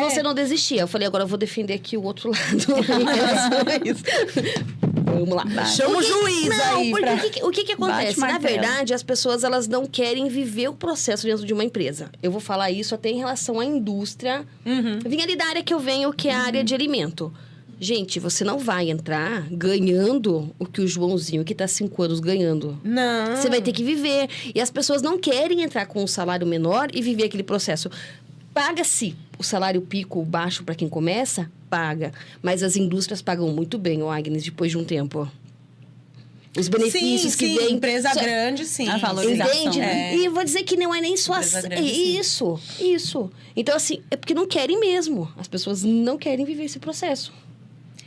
Mas você não desistia. Eu falei, agora eu vou defender aqui o outro lado. Vamos lá. Chama o juiz aí. Porque o que acontece? Na verdade, as pessoas elas não querem viver o processo dentro de uma empresa. Eu vou falar isso até em relação à indústria. Vim ali da área que eu venho, que é a área de alimento. Gente, você não vai entrar ganhando o que o Joãozinho, que tá 5 anos ganhando. Não. Você vai ter que viver. E as pessoas não querem entrar com um salário menor e viver aquele processo. Paga-se o salário pico baixo para quem começa? Paga. Mas as indústrias pagam muito bem, o Agnes, depois de um tempo. Os benefícios que vem... empresa grande, sim. A valorização. Entende? E eu vou dizer que não é nem só assim. Isso. Então, assim, é porque não querem mesmo. As pessoas não querem viver esse processo.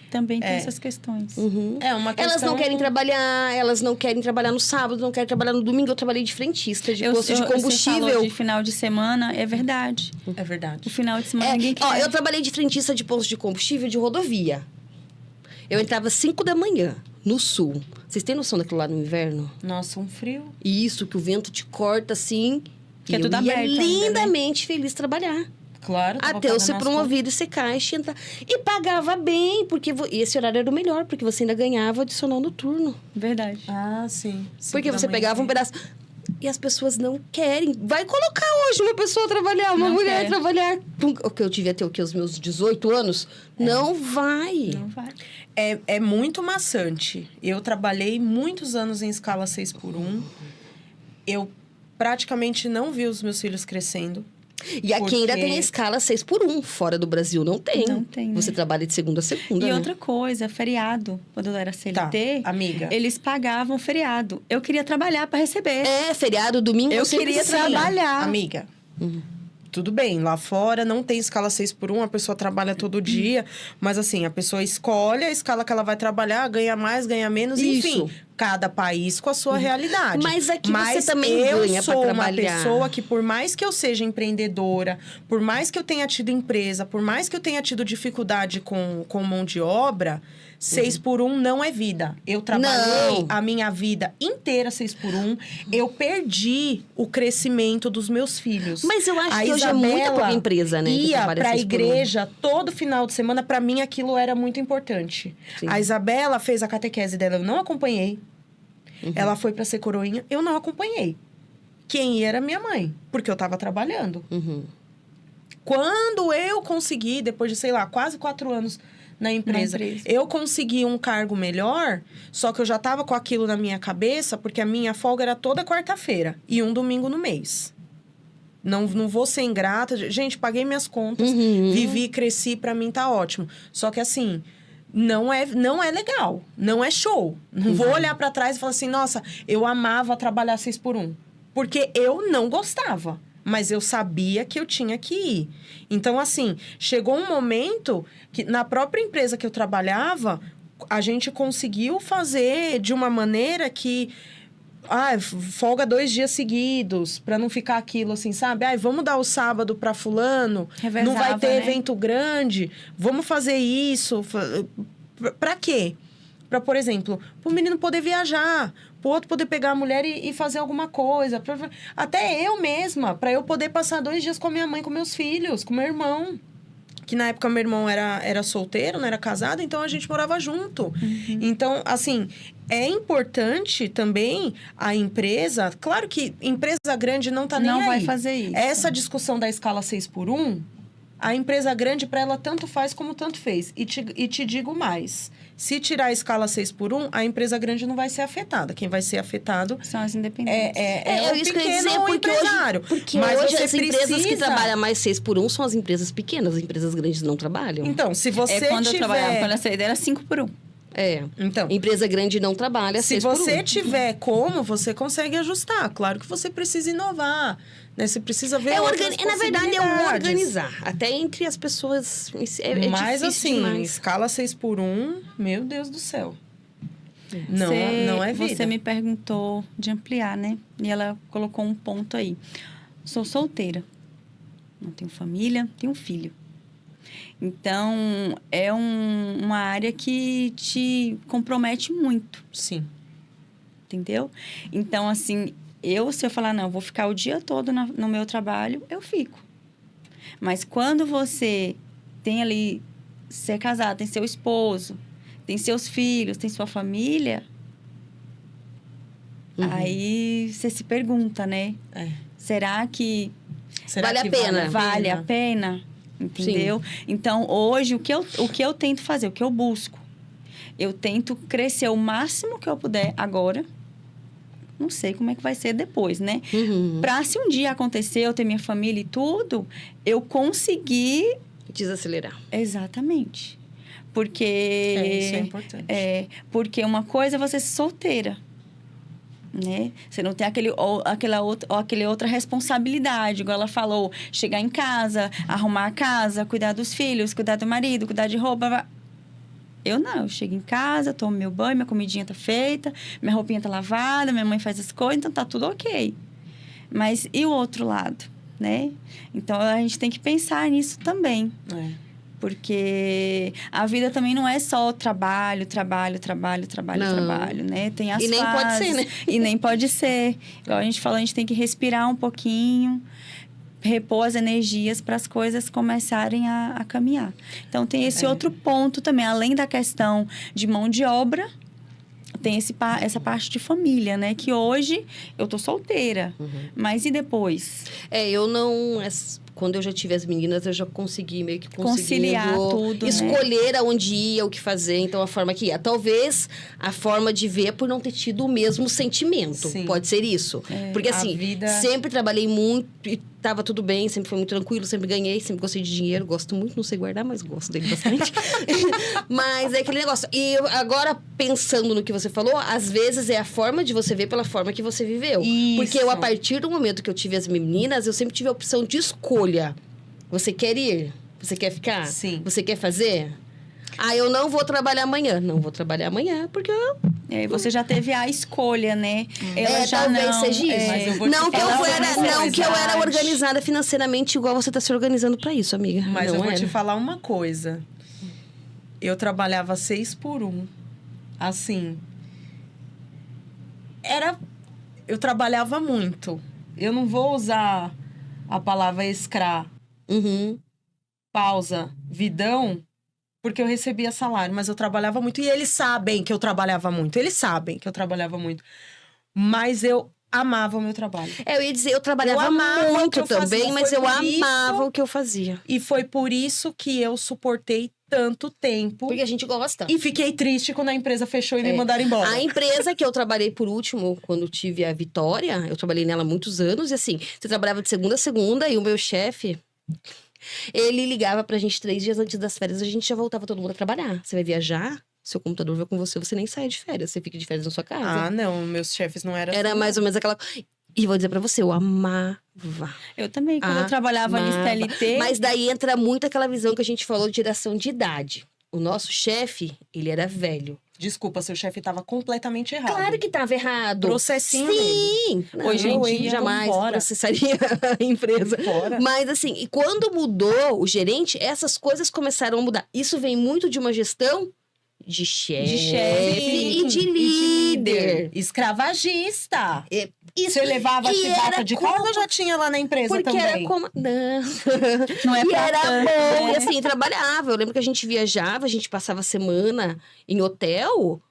Também tem essas questões. É uma questão... Elas não querem trabalhar no sábado, não querem trabalhar no domingo. Eu trabalhei de frentista, de posto de combustível. Você falou de final de semana, é verdade. É verdade. O final de semana ninguém quer. Eu trabalhei de frentista de posto de combustível de rodovia. Eu entrava às 5 da manhã, no sul. Vocês têm noção daquilo lá no inverno? Nossa, um frio. Isso, que o vento te corta assim. Que é tudo eu ia aberto ainda, né? lindamente feliz trabalhar. Claro. Até eu ser promovido e ser caixa e entrar. E pagava bem, porque e esse horário era o melhor, porque você ainda ganhava adicional noturno. Verdade. Ah, sim. Porque você pegava um pedaço. E as pessoas não querem. Vai colocar hoje uma pessoa trabalhar, uma mulher trabalhar. O que eu devia ter, os meus 18 anos? Não vai. Não vai. É muito maçante. Eu trabalhei muitos anos em escala 6x1. Eu praticamente não vi os meus filhos crescendo. E aqui ainda tem a escala 6x1. Fora do Brasil não tem. Não tem, Você né? trabalha de segunda a segunda. E né? outra coisa, feriado. Quando eu era CLT, amiga. Eles pagavam feriado. Eu queria trabalhar para receber. Feriado, domingo, Eu sempre queria sim. trabalhar. Amiga, tudo bem, lá fora não tem escala 6x1, a pessoa trabalha todo dia. Mas assim, a pessoa escolhe a escala que ela vai trabalhar, ganha mais, ganha menos, enfim. Cada país com a sua realidade. Mas aqui você também ganha pra trabalhar. Eu sou uma pessoa que, por mais que eu seja empreendedora, por mais que eu tenha tido empresa, por mais que eu tenha tido dificuldade com mão de obra, 6x1 não é vida. Eu trabalhei a minha vida inteira 6x1. Eu perdi o crescimento dos meus filhos. Mas eu acho que hoje é muita pouca empresa, né? Ia pra igreja todo final de semana. Pra mim, aquilo era muito importante. Sim. A Isabela fez a catequese dela, eu não acompanhei. Ela foi pra ser coroinha, eu não acompanhei. Quem ia era minha mãe, porque eu tava trabalhando. Quando eu consegui, depois de, sei lá, quase 4 anos na empresa, eu consegui um cargo melhor, só que eu já tava com aquilo na minha cabeça, porque a minha folga era toda quarta-feira e um domingo no mês. Não vou ser ingrata. Gente, paguei minhas contas, vivi, cresci, pra mim tá ótimo. Só que assim... Não é legal, não é show. Não vou olhar pra trás e falar assim, nossa, eu amava trabalhar 6x1. Porque eu não gostava, mas eu sabia que eu tinha que ir. Então, assim, chegou um momento que na própria empresa que eu trabalhava, a gente conseguiu fazer de uma maneira que... folga 2 dias seguidos, pra não ficar aquilo assim, sabe? Vamos dar o sábado pra fulano, não vai ter evento grande, vamos fazer isso. Pra quê? Pra, por exemplo, pro menino poder viajar, pro outro poder pegar a mulher e fazer alguma coisa. Até eu mesma, pra eu poder passar 2 dias com a minha mãe, com meus filhos, com meu irmão. Que na época meu irmão era solteiro, não era casado, então a gente morava junto. Então, assim... É importante também a empresa... Claro que empresa grande não tá nem aí. Não vai fazer isso. Essa discussão da escala 6x1, a empresa grande, para ela, tanto faz como tanto fez. E te digo mais. Se tirar a escala 6x1, a empresa grande não vai ser afetada. Quem vai ser afetado... São as independentes. É o isso que eu ia dizer, pequeno empresário. Porque mas hoje você as empresas que trabalham mais 6x1 são as empresas pequenas. As empresas grandes não trabalham. Então, se você quando eu trabalhava, quando eu saí, era 5x1. Então, empresa grande não trabalha. Se você tiver como, você consegue ajustar. Claro que você precisa inovar, né? Você precisa ver na verdade, é organizar. Até entre as pessoas mas difícil assim, demais. escala 6x1, meu Deus do céu. Não é vida. Você me perguntou de ampliar, né? E ela colocou um ponto aí. Sou solteira. Não tenho família, tenho um filho. Então, é uma área que te compromete muito. Sim. Entendeu? Então, assim, se eu falar, não, vou ficar o dia todo no meu trabalho, eu fico. Mas quando você tem ali, ser casado, tem seu esposo, tem seus filhos, tem sua família, aí você se pergunta, né? Será que vale a pena? Vale a pena? Entendeu? Sim. Então, hoje, o que eu tento fazer, o que eu busco? Eu tento crescer o máximo que eu puder agora. Não sei como é que vai ser depois, né? Pra se um dia acontecer, eu ter minha família e tudo, eu conseguir... desacelerar. Exatamente. Porque... isso é importante. Porque uma coisa é você ser solteira. Né? Você não tem aquele outra responsabilidade, igual ela falou, chegar em casa, arrumar a casa, cuidar dos filhos, cuidar do marido, cuidar de roupa. Eu não, eu chego em casa, tomo meu banho, minha comidinha tá feita, minha roupinha tá lavada, minha mãe faz as coisas, então tá tudo ok. Mas e o outro lado, né? Então a gente tem que pensar nisso também. Porque a vida também não é só trabalho, né? Tem as fases. E nem pode ser, né? E nem pode ser. Igual a gente falou, a gente tem que respirar um pouquinho, repor as energias para as coisas começarem a caminhar. Então, tem esse outro ponto também. Além da questão de mão de obra, tem essa parte de família, né? Que hoje eu tô solteira. Mas e depois? Eu não... Quando eu já tive as meninas, eu já consegui meio que conciliar tudo, escolher aonde ia, o que fazer, então a forma que ia. Talvez a forma de ver por não ter tido o mesmo sentimento. Sim. Pode ser isso. Porque assim, sempre trabalhei muito e tava tudo bem, sempre foi muito tranquilo, sempre ganhei, sempre gostei de dinheiro, gosto muito, não sei guardar, mas gosto dele bastante. Mas é aquele negócio. E agora, pensando no que você falou, às vezes é a forma de você ver pela forma que você viveu. Isso. Porque eu, a partir do momento que eu tive as meninas, eu sempre tive a opção de escolha. Você quer ir? Você quer ficar? Sim. Você quer fazer? Eu não vou trabalhar amanhã. Não vou trabalhar amanhã, porque eu... você já teve a escolha, né? Ela já talvez não, seja isso. Não que eu era organizada financeiramente igual você está se organizando para isso, amiga. Mas não eu vou te falar uma coisa. Eu trabalhava 6 por 1. Assim... Eu trabalhava muito. Eu não vou usar a palavra pausa, vidão, porque eu recebia salário, mas eu trabalhava muito. E eles sabem que eu trabalhava muito. Mas eu amava o meu trabalho. Eu ia dizer, eu trabalhava muito também, mas eu amava o que eu fazia. E foi por isso que eu suportei tanto tempo. Porque a gente gosta. E fiquei triste quando a empresa fechou e me mandaram embora. A empresa que eu trabalhei por último, quando tive a Vitória, eu trabalhei nela há muitos anos. E assim, você trabalhava de segunda a segunda e o meu chefe... Ele ligava pra gente 3 dias antes das férias, a gente já voltava todo mundo a trabalhar. Você vai viajar, seu computador vai com você, você nem sai de férias, você fica de férias na sua casa. Não, meus chefes não eram Era mais ou menos aquela... E vou dizer pra você, eu amava. Eu também, quando eu trabalhava no CLT... Mas daí entra muito aquela visão que a gente falou de geração de idade. O nosso chefe, ele era velho. Desculpa, seu chefe estava completamente errado. Claro que estava errado. Processinho Sim. Hoje em dia, jamais processaria a empresa. Mas assim, e quando mudou o gerente, essas coisas começaram a mudar. Isso vem muito de uma gestão de chefe e de líder. Escravagista. Isso. Você levava a chibata de casa ou já tinha lá na empresa porque também? Era como... Não é e era tanto, bom. né? E assim, trabalhava. Eu lembro que a gente viajava, a gente passava a semana em hotel.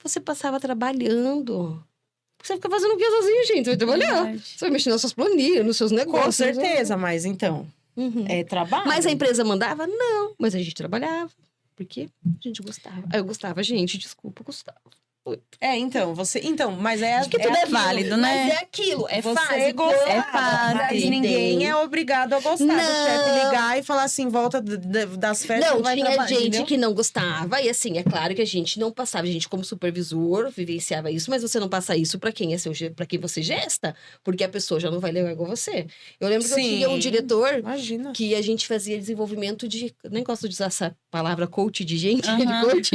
Você passava trabalhando. Você fica fazendo o que sozinho, gente? Você vai trabalhar. Você vai mexer nas suas planilhas, nos seus negócios. Com certeza, mas então... É trabalho. Mas a empresa mandava? Não. Mas a gente trabalhava. Porque a gente gostava. Eu gostava, gente. Desculpa, eu gostava. Então, você... Então, mas acho que tudo é válido, né? Mas é aquilo, é você fase. Gostar, é fase. Mas ninguém é obrigado a gostar do chefe ligar e falar assim, volta das férias. Não, vai tinha gente entendeu? que não gostava. E assim, é claro que a gente não passava. A gente, como supervisor, vivenciava isso. Mas você não passa isso pra quem pra quem você gesta. Porque a pessoa já não vai levar igual você. Eu lembro que eu tinha um diretor... Imagina. Que a gente fazia desenvolvimento de... Nem gosto de usar essa palavra coach de gente. De coach.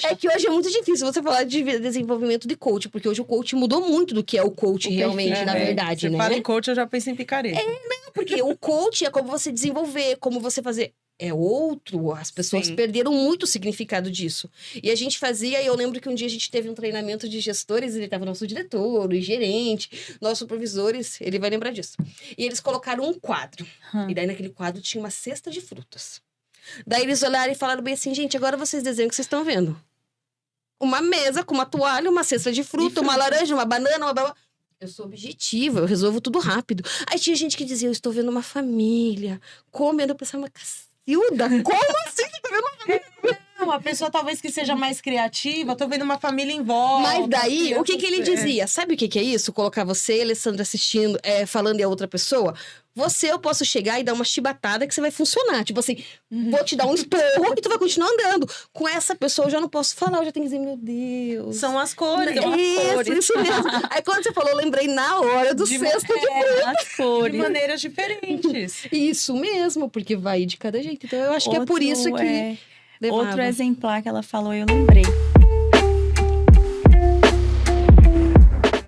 É que hoje é muito difícil você falar de desenvolvimento de coach, porque hoje o coach mudou muito do que é o coach realmente, na verdade, você né? fala em coach, eu já penso em picareta. Não, porque o coach é como você desenvolver, como você fazer é outro. As pessoas perderam muito o significado disso. E a gente fazia, eu lembro que um dia a gente teve um treinamento de gestores, ele estava nosso diretor, o gerente, nossos supervisores, ele vai lembrar disso. E eles colocaram um quadro. E daí naquele quadro tinha uma cesta de frutas. Daí eles olharam e falaram bem assim, gente, agora vocês desenham o que vocês estão vendo. Uma mesa com uma toalha, uma cesta de fruta, uma laranja, uma banana, Eu sou objetiva, eu resolvo tudo rápido. Aí tinha gente que dizia, eu estou vendo uma família comendo. Eu pensava, Cacilda, como assim você tá vendo uma família? Não, a pessoa talvez que seja mais criativa, tô vendo uma família em volta. Mas daí, o que ele dizia? Sabe o que é isso? Colocar você, Alessandra, assistindo, falando e a outra pessoa? Você, eu posso chegar e dar uma chibatada que você vai funcionar. Tipo assim, vou te dar um esporro e tu vai continuar andando. Com essa pessoa eu já não posso falar, eu já tenho que dizer, meu Deus. São as cores. Isso mesmo. Aí quando você falou, eu lembrei na hora do cesto de as cores. De maneiras diferentes. Isso mesmo, porque vai de cada jeito. Então eu acho que é por isso que... Outro exemplar que ela falou, eu lembrei.